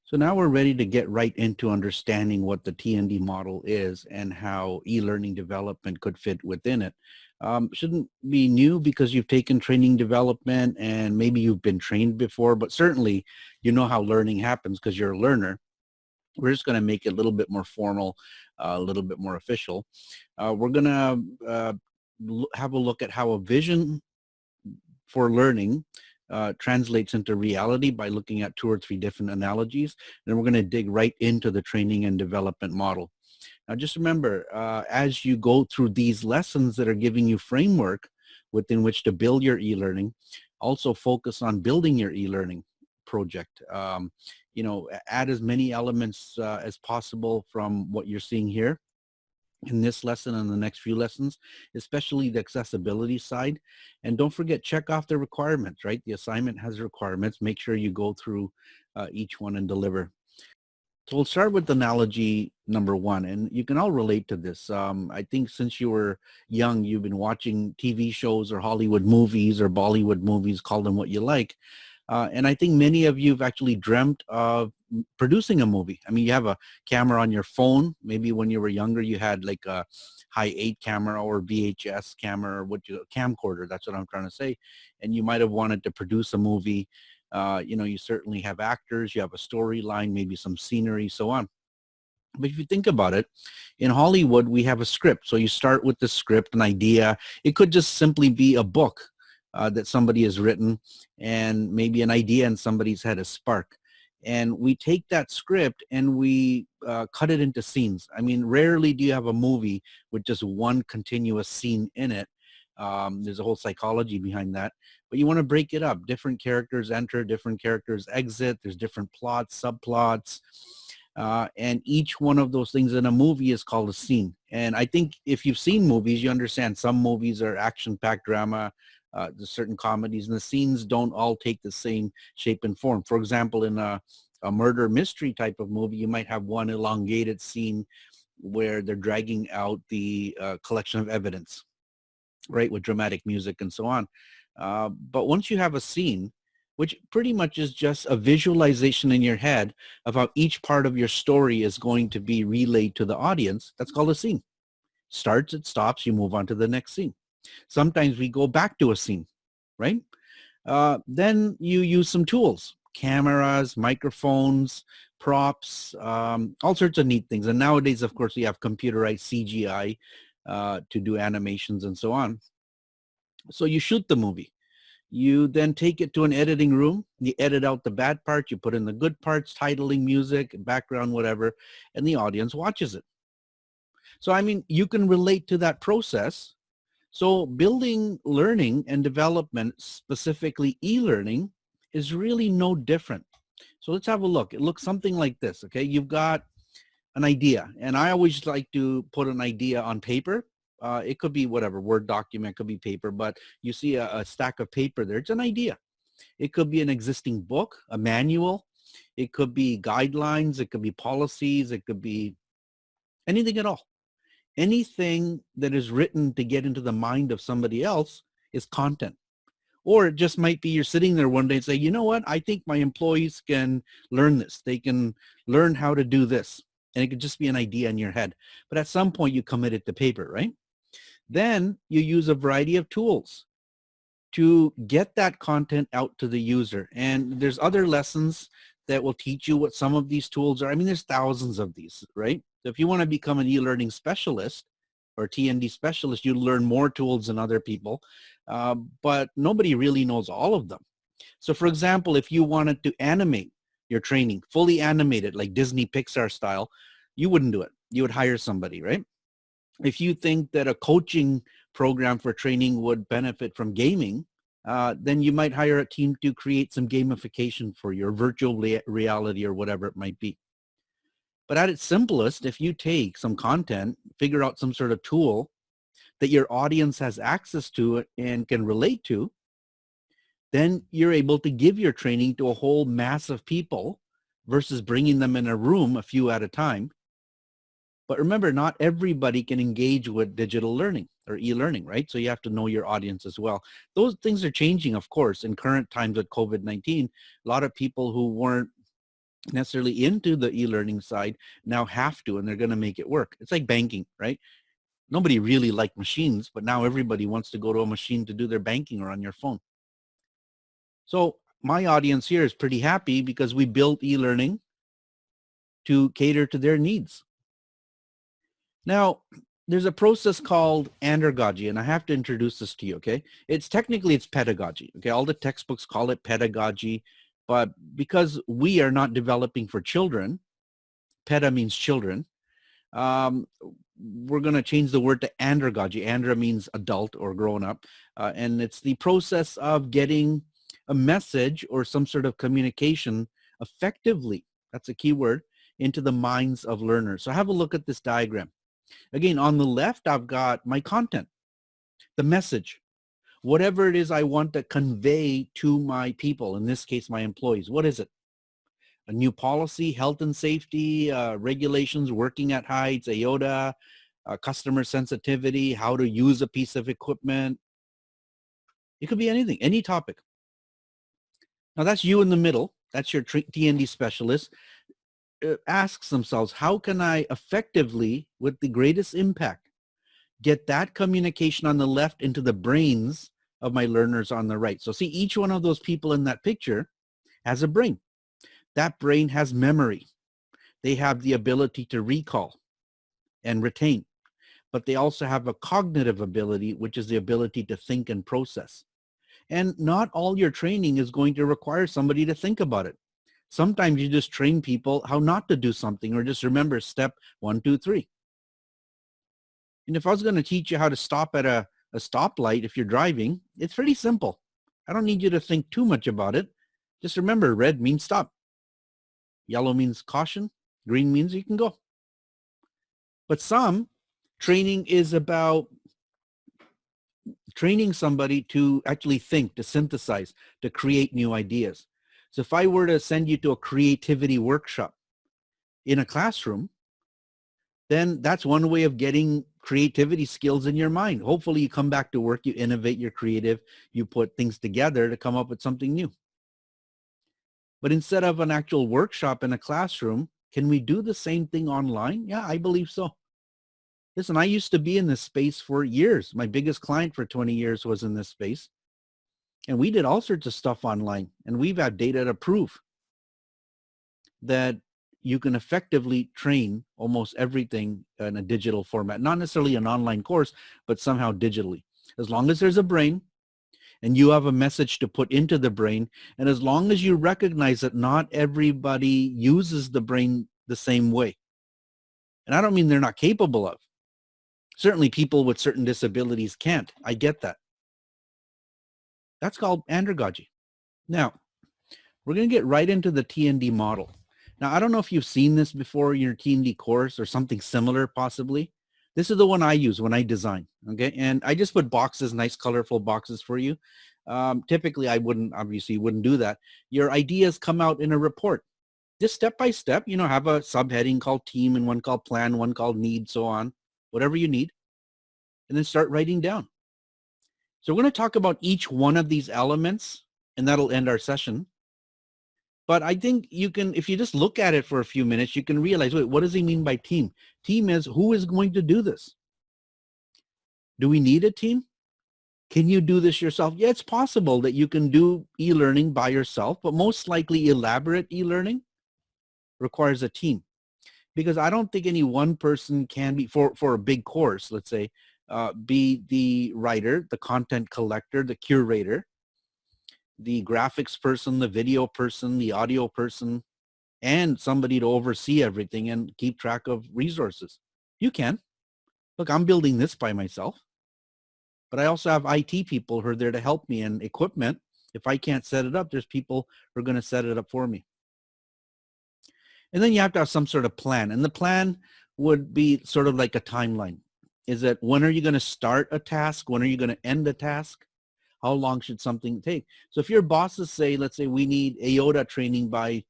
So now we're ready to get right into understanding what the T&D model is and how e-learning development could fit within it. Shouldn't be new because you've taken training development and maybe you've been trained before, but certainly you know how learning happens because you're a learner. We're just going to make it a little bit more formal, a little bit more official. We're going to have a look at how a vision for learning translates into reality by looking at 2 or 3 different analogies. Then we're going to dig right into the training and development model. Now, just remember, as you go through these lessons that are giving you framework within which to build your e-learning, also focus on building your e-learning project. Add as many elements as possible from what you're seeing here in this lesson and the next few lessons, especially the accessibility side. And don't forget, check off the requirements, right? The assignment has requirements. Make sure you go through each one and deliver. So we'll start with analogy number 1, and you can all relate to this. I think since you were young, you've been watching TV shows or Hollywood movies or Bollywood movies, call them what you like. And I think many of you have actually dreamt of producing a movie. I mean, you have a camera on your phone. Maybe when you were younger, you had like a high 8 camera or VHS camera or camcorder. That's what I'm trying to say. And you might have wanted to produce a movie. You certainly have actors, you have a storyline, maybe some scenery, so on. But if you think about it, in Hollywood, we have a script. So you start with the script, an idea. It could just simply be a book that somebody has written, and maybe an idea in somebody's head, a spark. And we take that script and we cut it into scenes. I mean, rarely do you have a movie with just one continuous scene in it. There's a whole psychology behind that, but you want to break it up. Different characters enter, different characters exit. There's different plots, subplots, and each one of those things in a movie is called a scene. And I think if you've seen movies, you understand some movies are action-packed drama, there's certain comedies, and the scenes don't all take the same shape and form. For example, in a murder mystery type of movie, you might have one elongated scene where they're dragging out the collection of evidence, right, with dramatic music and so on. But once you have a scene, which pretty much is just a visualization in your head of how each part of your story is going to be relayed to the audience, that's called a scene. Starts, it stops, you move on to the next scene. Sometimes we go back to a scene, right? Then you use some tools, cameras, microphones, props, all sorts of neat things. And nowadays, of course, we have computerized CGI to do animations and so on. So you shoot the movie. You then take it to an editing room. You edit out the bad part. You put in the good parts, titling, music, background, whatever, and the audience watches it. So, I mean, you can relate to that process. So building learning and development, specifically e-learning, is really no different. So let's have a look. It looks something like this, okay? You've got an idea, and I always like to put an idea on paper. It could be whatever, Word document, could be paper, but you see a stack of paper there. It's an idea. It could be an existing book, a manual. It could be guidelines. It could be policies. It could be anything at all. Anything that is written to get into the mind of somebody else is content. Or it just might be you're sitting there one day and say, you know what, I think my employees can learn this. They can learn how to do this. And it could just be an idea in your head. But at some point you commit it to paper, right? Then you use a variety of tools to get that content out to the user. And there's other lessons that will teach you what some of these tools are. I mean, there's thousands of these, right? So if you want to become an e-learning specialist or T&D specialist, you learn more tools than other people, but nobody really knows all of them. So for example, if you wanted to animate your training, fully animated, like Disney Pixar style, you wouldn't do it. You would hire somebody, right? If you think that a coaching program for training would benefit from gaming, then you might hire a team to create some gamification for your virtual reality or whatever it might be. But at its simplest, if you take some content, figure out some sort of tool that your audience has access to and can relate to, then you're able to give your training to a whole mass of people versus bringing them in a room a few at a time. But remember, not everybody can engage with digital learning or e-learning, right? So you have to know your audience as well. Those things are changing, of course, in current times with COVID-19. A lot of people who weren't necessarily into the e-learning side now have to, and they're going to make it work. It's like banking, right? Nobody really liked machines, but now everybody wants to go to a machine to do their banking or on your phone. So my audience here is pretty happy because we built e-learning to cater to their needs. Now, there's a process called Andragogy, and I have to introduce this to you, okay? It's pedagogy, okay? All the textbooks call it pedagogy, but because we are not developing for children, peda means children, um, we're going to change the word to Andragogy. Andra means adult or grown up, and it's the process of getting a message or some sort of communication effectively, that's a key word, into the minds of learners. So have a look at this diagram. Again, on the left, I've got my content, the message, whatever it is I want to convey to my people, in this case, my employees. What is it? A new policy, health and safety, regulations, working at heights, AOTA, customer sensitivity, how to use a piece of equipment. It could be anything, any topic. Now that's you in the middle. That's your T&D specialist. Asks themselves, how can I effectively, with the greatest impact, get that communication on the left into the brains of my learners on the right? So see, each one of those people in that picture has a brain. That brain has memory. They have the ability to recall and retain, but they also have a cognitive ability, which is the ability to think and process. And not all your training is going to require somebody to think about it. Sometimes you just train people how not to do something, or just remember step 1, 2, 3. And if I was going to teach you how to stop at a stoplight if you're driving, it's pretty simple. I don't need you to think too much about it. Just remember, red means stop. Yellow means caution. Green means you can go. But some training is about training somebody to actually think, to synthesize, to create new ideas. So if I were to send you to a creativity workshop in a classroom, then that's one way of getting creativity skills in your mind. Hopefully you come back to work, you innovate, you're creative, you put things together to come up with something new. But instead of an actual workshop in a classroom, can we do the same thing online? Yeah, I believe so. Listen, I used to be in this space for years. My biggest client for 20 years was in this space. And we did all sorts of stuff online. And we've had data to prove that you can effectively train almost everything in a digital format. Not necessarily an online course, but somehow digitally. As long as there's a brain and you have a message to put into the brain, and as long as you recognize that not everybody uses the brain the same way. And I don't mean they're not capable of. Certainly people with certain disabilities can't. I get that. That's called andragogy. Now, we're going to get right into the T&D model. Now, I don't know if you've seen this before in your T&D course or something similar possibly. This is the one I use when I design, okay? And I just put boxes, nice colorful boxes for you. Typically, I obviously wouldn't do that. Your ideas come out in a report. Just step by step, have a subheading called team and one called plan, one called need, so on, whatever you need, and then start writing down. So we're going to talk about each one of these elements, and that'll end our session. But I think you can, if you just look at it for a few minutes, you can realize, wait, what does he mean by team? Team is who is going to do this? Do we need a team? Can you do this yourself? Yeah, it's possible that you can do e-learning by yourself, but most likely elaborate e-learning requires a team. Because I don't think any one person can be, for a big course, let's say, be the writer, the content collector, the curator, the graphics person, the video person, the audio person, and somebody to oversee everything and keep track of resources. You can. Look, I'm building this by myself, but I also have IT people who are there to help me, and equipment. If I can't set it up, there's people who are going to set it up for me. And then you have to have some sort of plan. And the plan would be sort of like a timeline. Is that when are you going to start a task? When are you going to end a task? How long should something take? So if your bosses say, let's say we need AOTA training by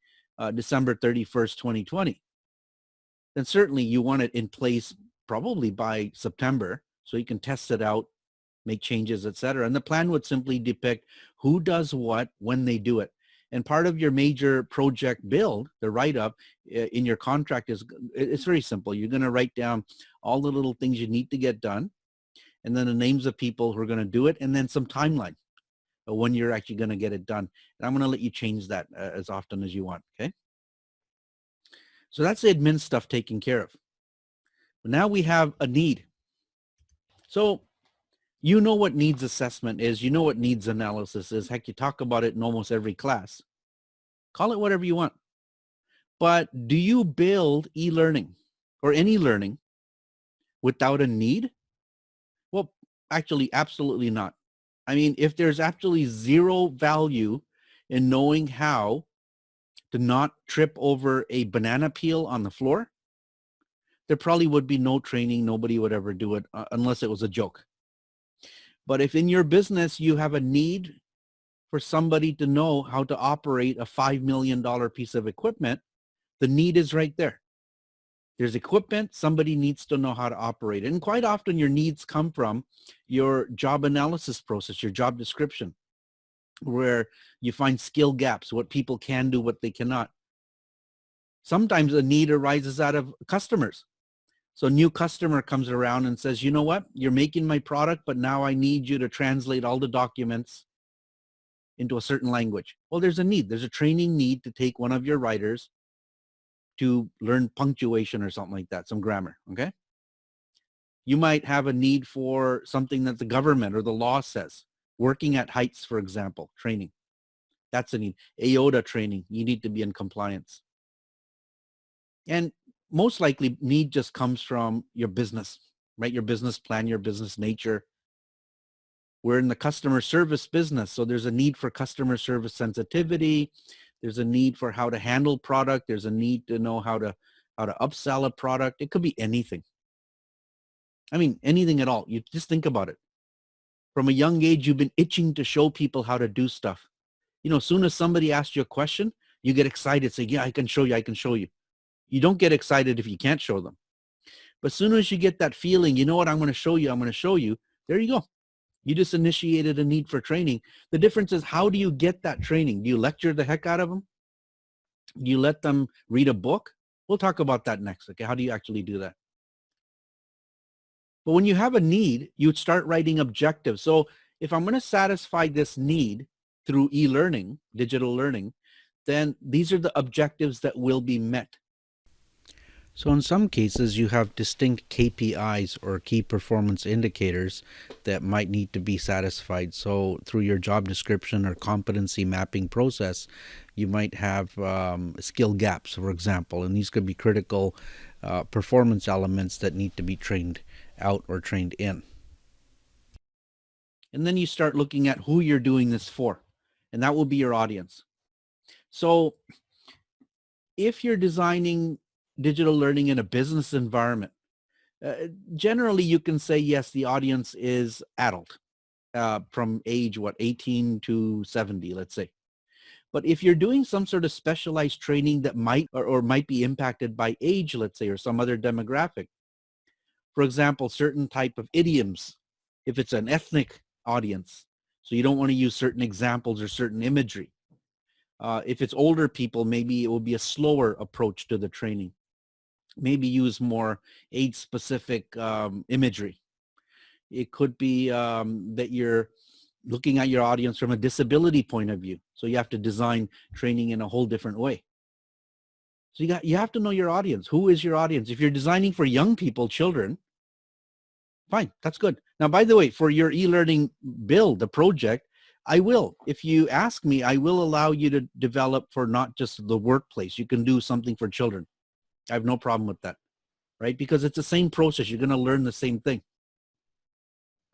December 31st, 2020, then certainly you want it in place probably by September so you can test it out, make changes, etc. And the plan would simply depict who does what when they do it. And part of your major project build, the write-up in your contract it's very simple. You're going to write down all the little things you need to get done, and then the names of people who are going to do it, and then some timeline of when you're actually going to get it done. And I'm going to let you change that as often as you want, okay? So that's the admin stuff taken care of. But now we have a need. So you know what needs assessment is. You know what needs analysis is. Heck, you talk about it in almost every class. Call it whatever you want. But do you build e-learning or any learning without a need? Well, actually, absolutely not. I mean, if there's actually zero value in knowing how to not trip over a banana peel on the floor, there probably would be no training. Nobody would ever do it unless it was a joke. But if in your business you have a need for somebody to know how to operate a $5 million piece of equipment, the need is right there. There's equipment, somebody needs to know how to operate it. And quite often your needs come from your job analysis process, your job description, where you find skill gaps, what people can do, what they cannot. Sometimes a need arises out of customers. So a new customer comes around and says, you know what, you're making my product, but now I need you to translate all the documents into a certain language. Well, there's a need. There's a training need to take one of your writers to learn punctuation or something like that, some grammar, okay? You might have a need for something that the government or the law says. Working at heights, for example, training. That's a need. AOTA training, you need to be in compliance. And most likely need just comes from your business, right? Your business plan, your business nature. We're in the customer service business, so there's a need for customer service sensitivity. There's a need for how to handle product. There's a need to know how to upsell a product. It could be anything. I mean, anything at all. You just think about it. From a young age, you've been itching to show people how to do stuff. You know, as soon as somebody asks you a question, you get excited, say, yeah, I can show you, I can show you. You don't get excited if you can't show them. But as soon as you get that feeling, you know what, I'm going to show you, there you go. You just initiated a need for training. The difference is, how do you get that training? Do you lecture the heck out of them? Do you let them read a book? We'll talk about that next, okay? How do you actually do that? But when you have a need, you would start writing objectives. So if I'm going to satisfy this need through e-learning, digital learning, then these are the objectives that will be met. So in some cases, you have distinct KPIs or key performance indicators that might need to be satisfied. So through your job description or competency mapping process, you might have skill gaps, for example, and these could be critical performance elements that need to be trained out or trained in. And then you start looking at who you're doing this for, and that will be your audience. So if you're designing digital learning in a business environment, generally you can say, yes, the audience is adult from age, 18 to 70, let's say. But if you're doing some sort of specialized training that might or might be impacted by age, let's say, or some other demographic, for example, certain type of idioms, if it's an ethnic audience, so you don't want to use certain examples or certain imagery. If it's older people, maybe it will be a slower approach to the training. Maybe use more age-specific imagery. It could be that you're looking at your audience from a disability point of view. So you have to design training in a whole different way. So you have to know your audience. Who is your audience? If you're designing for young people, children, fine, that's good. Now, by the way, for your e-learning build, the project, I will, if you ask me, I will allow you to develop for not just the workplace. You can do something for children. I have no problem with that, right? Because it's the same process. You're going to learn the same thing.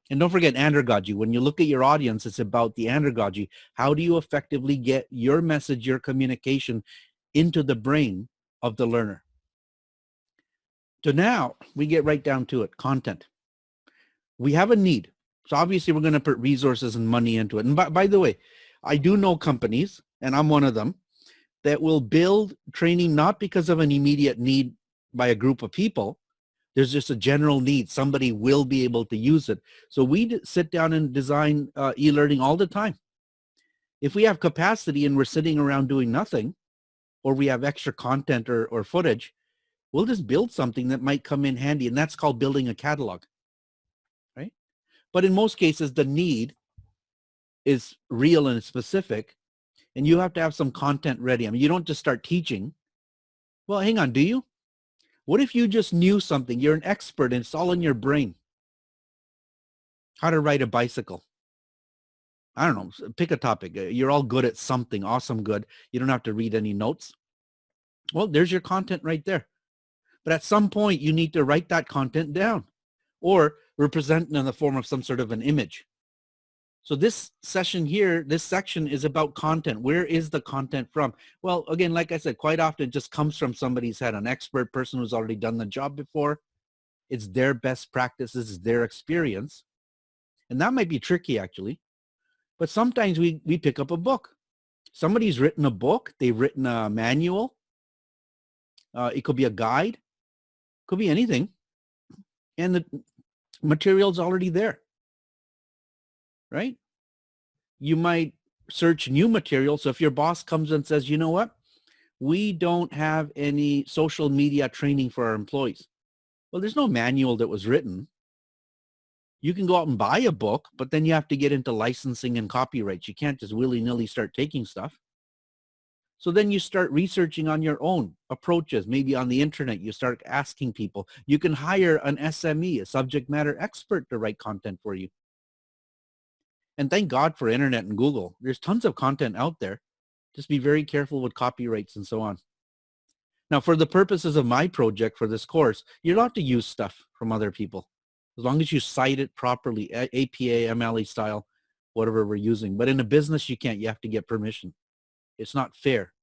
And don't forget Andragogy. When you look at your audience, it's about the Andragogy. How do you effectively get your message, your communication into the brain of the learner? So now we get right down to it, content. We have a need. So obviously we're going to put resources and money into it. And by the way, I do know companies, and I'm one of them, that will build training not because of an immediate need by a group of people. There's just a general need. Somebody will be able to use it. So we sit down and design e-learning all the time. If we have capacity and we're sitting around doing nothing, or we have extra content or footage, we'll just build something that might come in handy, and that's called building a catalog, right? But in most cases, the need is real and specific, and you have to have some content ready. I mean, you don't just start teaching. Well, hang on, do you? What if you just knew something? You're an expert and it's all in your brain. How to ride a bicycle. I don't know, pick a topic. You're all good at something, awesome good. You don't have to read any notes. Well, there's your content right there. But at some point, you need to write that content down or represent it in the form of some sort of an image. So this session here, this section is about content. Where is the content from? Well, again, like I said, quite often it just comes from somebody's head, an expert person who's already done the job before. It's their best practices, it's their experience. And that might be tricky, actually. But sometimes we pick up a book. Somebody's written a book. They've written a manual. It could be a guide. Could be anything. And the material's already there, right? You might search new material. So if your boss comes and says, you know what? We don't have any social media training for our employees. Well, there's no manual that was written. You can go out and buy a book, but then you have to get into licensing and copyrights. You can't just willy-nilly start taking stuff. So then you start researching on your own approaches, maybe on the internet. You start asking people. You can hire an SME, a subject matter expert, to write content for you. And thank God for internet and Google. There's tons of content out there. Just be very careful with copyrights and so on. Now, for the purposes of my project for this course, you're allowed to use stuff from other people, as long as you cite it properly, APA, MLA style, whatever we're using. But in a business, you can't. You have to get permission. It's not fair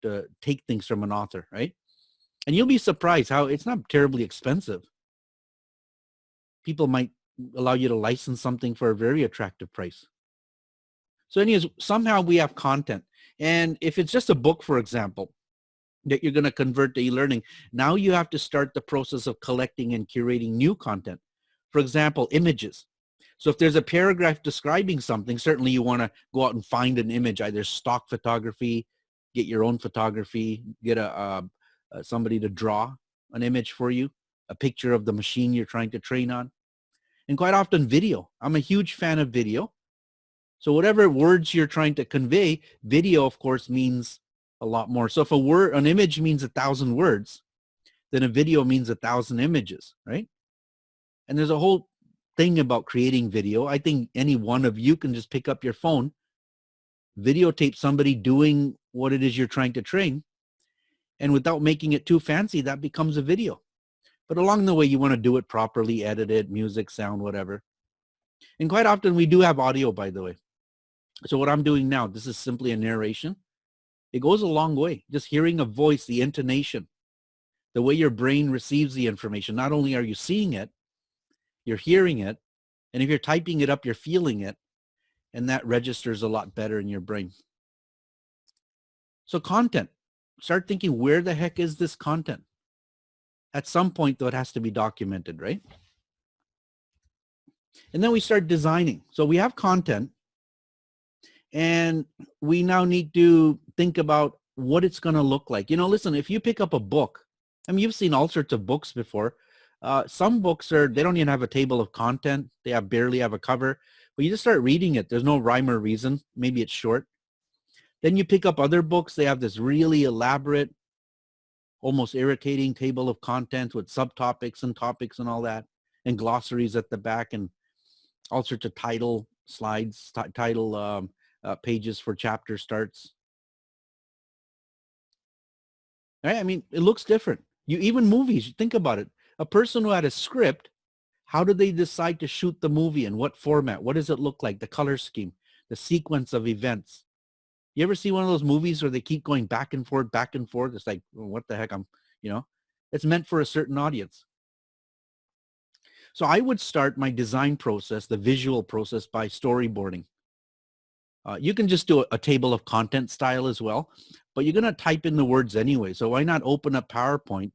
to take things from an author, right? And you'll be surprised how it's not terribly expensive. People might allow you to license something for a very attractive price. So anyways, somehow we have content. And if it's just a book, for example, that you're going to convert to e-learning, now you have to start the process of collecting and curating new content. For example, images. So if there's a paragraph describing something, certainly you want to go out and find an image, either stock photography, get your own photography, get somebody to draw an image for you, a picture of the machine you're trying to train on. And quite often video. I'm a huge fan of video. So whatever words you're trying to convey, video, of course, means a lot more. So if an image means 1,000 words, then a video means 1,000 images, right? And there's a whole thing about creating video. I think any one of you can just pick up your phone, videotape somebody doing what it is you're trying to train, and without making it too fancy, that becomes a video. But along the way, you want to do it properly, edit it, music, sound, whatever. And quite often we do have audio, by the way. So what I'm doing now, this is simply a narration. It goes a long way. Just hearing a voice, the intonation, the way your brain receives the information. Not only are you seeing it, you're hearing it. And if you're typing it up, you're feeling it. And that registers a lot better in your brain. So content. Start thinking, where the heck is this content? At some point, though, it has to be documented, right? And then we start designing. So we have content. And we now need to think about what it's going to look like. You know, listen, if you pick up a book, I mean, you've seen all sorts of books before. Some books they don't even have a table of content. They barely have a cover. But you just start reading it. There's no rhyme or reason. Maybe it's short. Then you pick up other books. They have this really elaborate, almost irritating table of contents with subtopics and topics and all that, and glossaries at the back, and all sorts of title slides, pages for chapter starts. Right? I mean, it looks different. Even movies, think about it. A person who had a script, how did they decide to shoot the movie? In what format? What does it look like? The color scheme, the sequence of events. You ever see one of those movies where they keep going back and forth, back and forth? It's like, well, what the heck? It's meant for a certain audience. So I would start my design process, the visual process, by storyboarding. You can just do a table of content style as well, but you're going to type in the words anyway. So why not open up PowerPoint,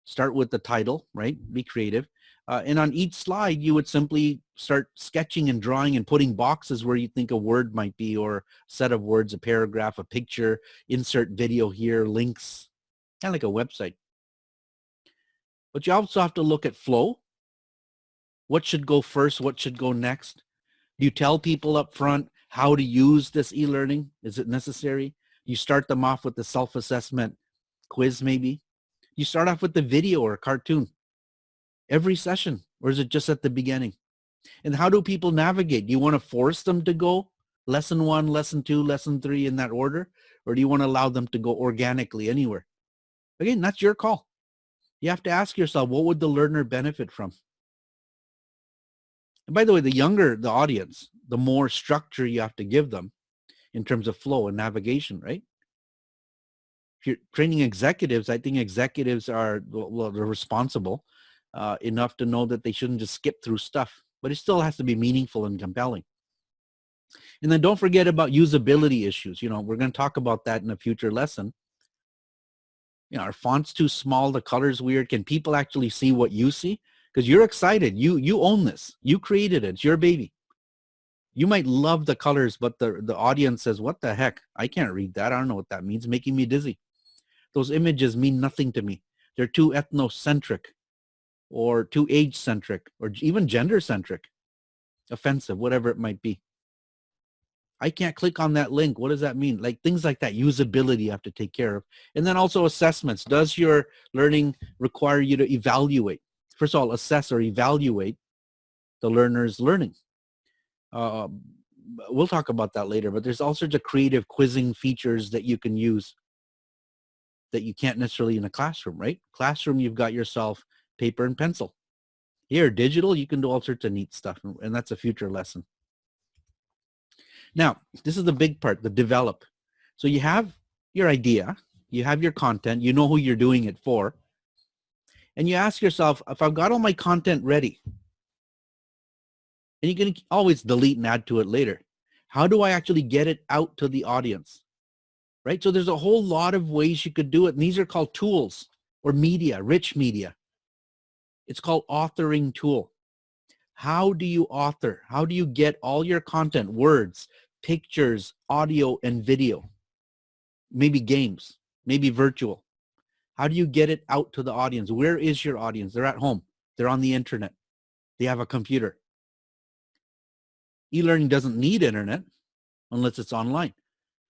start with the title, right? Be creative. And on each slide, you would simply start sketching and drawing and putting boxes where you think a word might be, or a set of words, a paragraph, a picture, insert video here, links, kind of like a website. But you also have to look at flow. What should go first? What should go next? Do you tell people up front how to use this e-learning? Is it necessary? You start them off with the self-assessment quiz maybe? You start off with the video or cartoon every session, or is it just at the beginning? And how do people navigate? Do you want to force them to go lesson 1, lesson 2, lesson 3 in that order? Or do you want to allow them to go organically anywhere? Again, that's your call. You have to ask yourself, what would the learner benefit from? And by the way, the younger the audience, the more structure you have to give them in terms of flow and navigation, right? If you're training executives, I think executives are, well, they're responsible enough to know that they shouldn't just skip through stuff, but it still has to be meaningful and compelling. And then don't forget about usability issues. You know, we're going to talk about that in a future lesson. You know, are fonts too small? The color's weird. Can people actually see what you see? Because you're excited. You own this. You created it. It's your baby. You might love the colors, but the audience says, what the heck? I can't read that. I don't know what that means. Making me dizzy. Those images mean nothing to me. They're too ethnocentric or too age-centric or even gender-centric, offensive, whatever it might be. I can't click on that link. What does that mean? Like things like that, usability you have to take care of. And then also assessments. Does your learning require you to evaluate? First of all, assess or evaluate the learner's learning. We'll talk about that later, but there's all sorts of creative quizzing features that you can use that you can't necessarily in a classroom, right? Classroom, you've got yourself paper and pencil. Here, digital, you can do all sorts of neat stuff, and that's a future lesson. Now, this is the big part, the develop. So you have your idea, you have your content, you know who you're doing it for, and you ask yourself, if I've got all my content ready, and you can always delete and add to it later, how do I actually get it out to the audience, right? So there's a whole lot of ways you could do it, and these are called tools or media, rich media. It's called authoring tool. How do you author? How do you get all your content, words, pictures, audio, and video? Maybe games, maybe virtual. How do you get it out to the audience? Where is your audience? They're at home. They're on the internet. They have a computer. E-learning doesn't need internet unless it's online.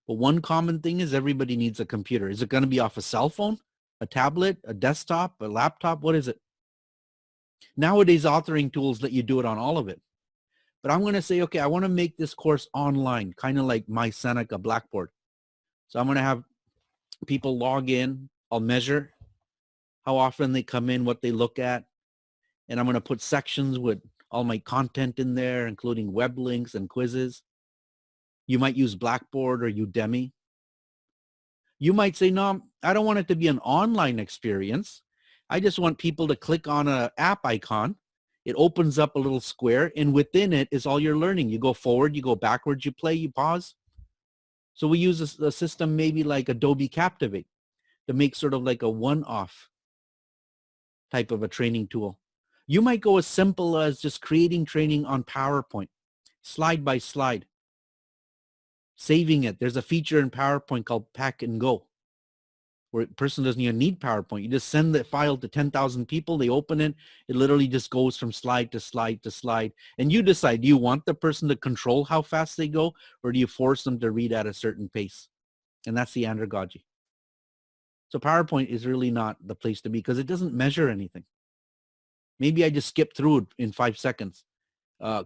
But one common thing is everybody needs a computer. Is it going to be off a cell phone, a tablet, a desktop, a laptop? What is it? Nowadays, authoring tools let you do it on all of it. But I'm going to say, okay, I want to make this course online, kind of like My Seneca Blackboard. So I'm going to have people log in. I'll measure how often they come in, what they look at. And I'm going to put sections with all my content in there, including web links and quizzes. You might use Blackboard or Udemy. You might say, no, I don't want it to be an online experience. I just want people to click on an app icon. It opens up a little square, and within it is all your learning. You go forward, you go backwards, you play, you pause. So we use a system maybe like Adobe Captivate to make sort of like a one-off type of a training tool. You might go as simple as just creating training on PowerPoint, slide by slide, saving it. There's a feature in PowerPoint called Pack and Go, where a person doesn't even need PowerPoint. You just send the file to 10,000 people. They open it. It literally just goes from slide to slide to slide. And you decide, do you want the person to control how fast they go, or do you force them to read at a certain pace? And that's the Andragogy. So PowerPoint is really not the place to be because it doesn't measure anything. Maybe I just skip through it in 5 seconds.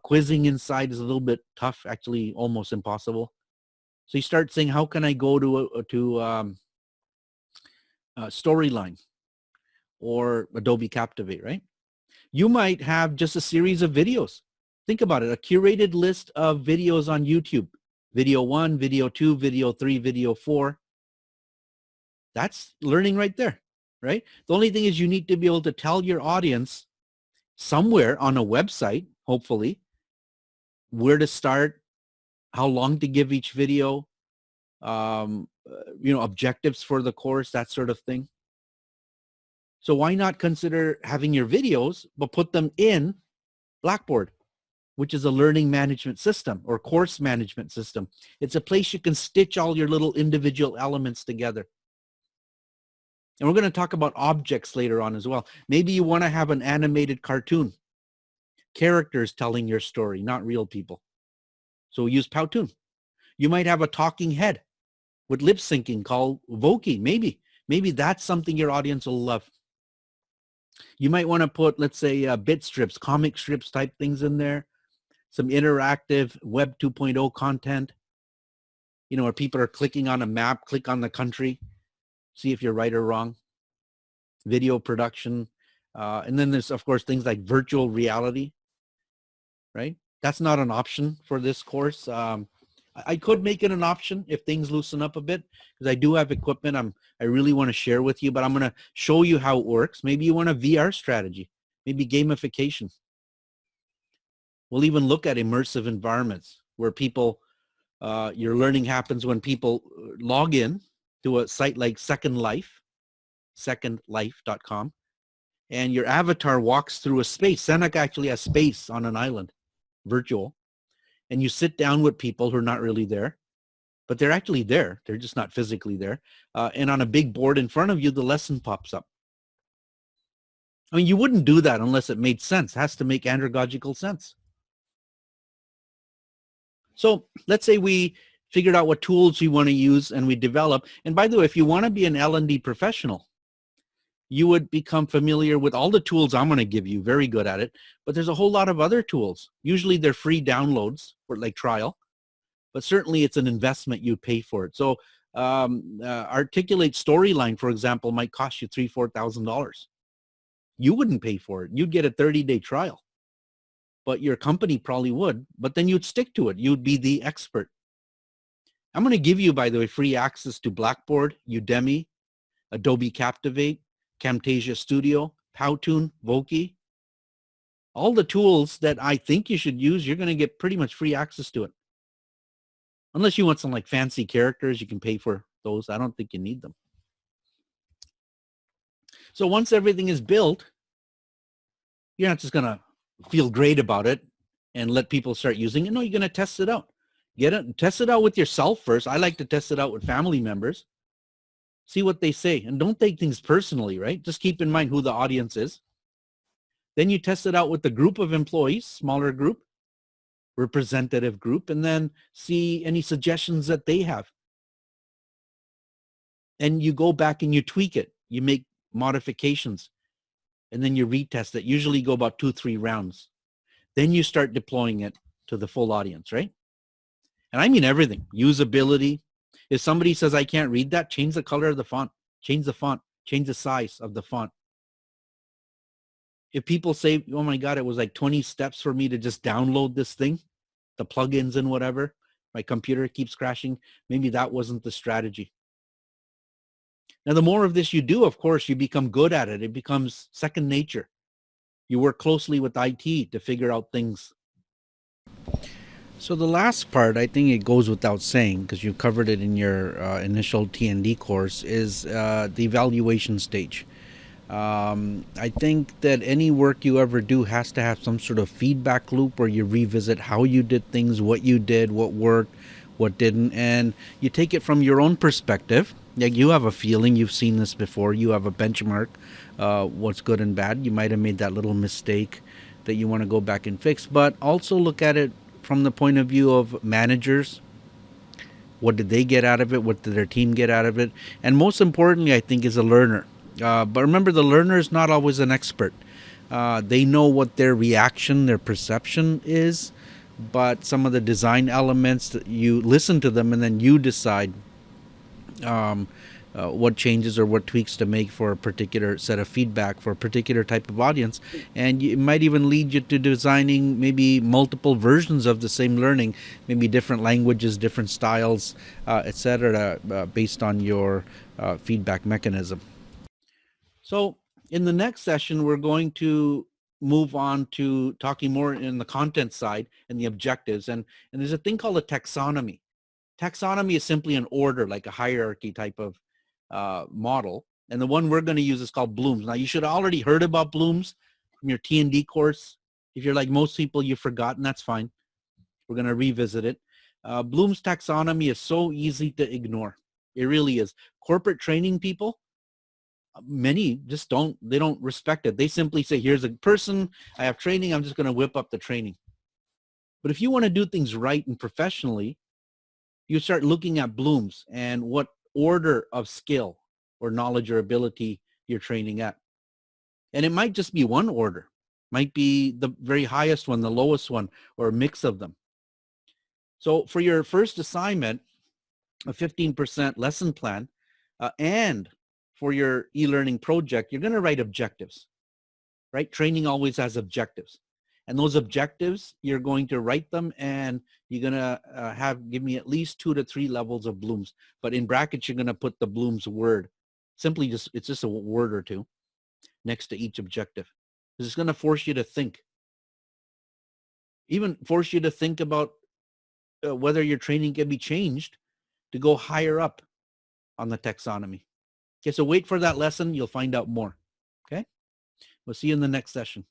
Quizzing inside is a little bit tough, actually almost impossible. So you start saying, how can I go to Storyline or Adobe Captivate, right? You might have just a series of videos. Think about it, a curated list of videos on YouTube. Video 1, video 2, video 3, video 4. That's learning right there, right? The only thing is you need to be able to tell your audience somewhere on a website, hopefully, where to start, how long to give each video, objectives for the course, that sort of thing. So why not consider having your videos, but put them in Blackboard, which is a learning management system or course management system. It's a place you can stitch all your little individual elements together. And we're going to talk about objects later on as well. Maybe you want to have an animated cartoon, characters telling your story, not real people. So use Powtoon. You might have a talking head with lip syncing called Voki. Maybe that's something your audience will love. You might want to put, let's say, bit strips, comic strips type things in there, some interactive Web 2.0 content, where people are clicking on a map, click on the country, see if you're right or wrong, video production. And then there's, of course, things like virtual reality, right? That's not an option for this course. I could make it an option if things loosen up a bit, because I do have equipment I really want to share with you, but I'm going to show you how it works. Maybe you want a VR strategy, maybe gamification. We'll even look at immersive environments where people, your learning happens when people log in to a site like Second Life, secondlife.com, and your avatar walks through a space. Seneca actually has space on an island, virtual, and you sit down with people who are not really there, but they're actually there. They're just not physically there. And on a big board in front of you, the lesson pops up. I mean, you wouldn't do that unless it made sense. It has to make andragogical sense. So let's say we figured out what tools we want to use and we develop. And by the way, if you want to be an L&D professional, you would become familiar with all the tools I'm going to give you, very good at it. But there's a whole lot of other tools. Usually they're free downloads for like trial, but certainly it's an investment you pay for it. So Articulate Storyline, for example, might cost you $3,000-$4,000. You wouldn't pay for it. You'd get a 30-day trial, but your company probably would, but then you'd stick to it. You'd be the expert. I'm going to give you, by the way, free access to Blackboard, Udemy, Adobe Captivate, Camtasia Studio, Powtoon, Voki. All the tools that I think you should use, you're going to get pretty much free access to it. Unless you want some like fancy characters, you can pay for those. I don't think you need them. So once everything is built, you're not just going to feel great about it and let people start using it. No, you're going to test it out. Test it out with yourself first. I like to test it out with family members. See what they say. And don't take things personally, right? Just keep in mind who the audience is. Then you test it out with the group of employees, smaller group, representative group, and then see any suggestions that they have. And you go back and you tweak it. You make modifications, and then you retest it. Usually go about 2-3 rounds. Then you start deploying it to the full audience, right? And I mean everything. Usability. If somebody says, I can't read that, change the color of the font. Change the font. Change the size of the font. If people say, oh my God, it was like 20 steps for me to just download this thing, the plugins and whatever, my computer keeps crashing, maybe that wasn't the strategy. Now, the more of this you do, of course, you become good at it. It becomes second nature. You work closely with IT to figure out things. So the last part, I think it goes without saying, because you covered it in your initial T&D course, is the evaluation stage. I think that any work you ever do has to have some sort of feedback loop where you revisit how you did things, what you did, what worked, what didn't, and you take it from your own perspective. Like you have a feeling, you've seen this before, you have a benchmark, what's good and bad. You might have made that little mistake that you want to go back and fix, but also look at it from the point of view of managers. What did they get out of it? What did their team get out of it? And most importantly, I think, is a learner. But remember, the learner is not always an expert. They know what their reaction, their perception is, but some of the design elements, you listen to them and then you decide what changes or what tweaks to make for a particular set of feedback for a particular type of audience. And it might even lead you to designing maybe multiple versions of the same learning, maybe different languages, different styles, etc., based on your feedback mechanism. So in the next session, we're going to move on to talking more in the content side and the objectives. And there's a thing called a taxonomy. Taxonomy is simply an order, like a hierarchy type of model. And the one we're going to use is called Bloom's. Now, you should have already heard about Bloom's from your T&D course. If you're like most people, you've forgotten, that's fine. We're going to revisit it. Bloom's taxonomy is so easy to ignore. It really is. Corporate training people, many just don't respect it. They simply say, here's a person, I have training, I'm just going to whip up the training. But if you want to do things right and professionally, you start looking at Bloom's and what order of skill or knowledge or ability you're training at. And it might just be one order, might be the very highest one, the lowest one, or a mix of them. So for your first assignment, a 15% lesson plan, and for your e-learning project, you're going to write objectives, right? Training always has objectives. And those objectives, you're going to write them, and you're going to give me at least 2 to 3 levels of Bloom's. But in brackets, you're going to put the Bloom's word. Simply it's just a word or two next to each objective. It's going to force you to think. Even force you to think about whether your training can be changed to go higher up on the taxonomy. Okay, so wait for that lesson. You'll find out more. Okay? We'll see you in the next session.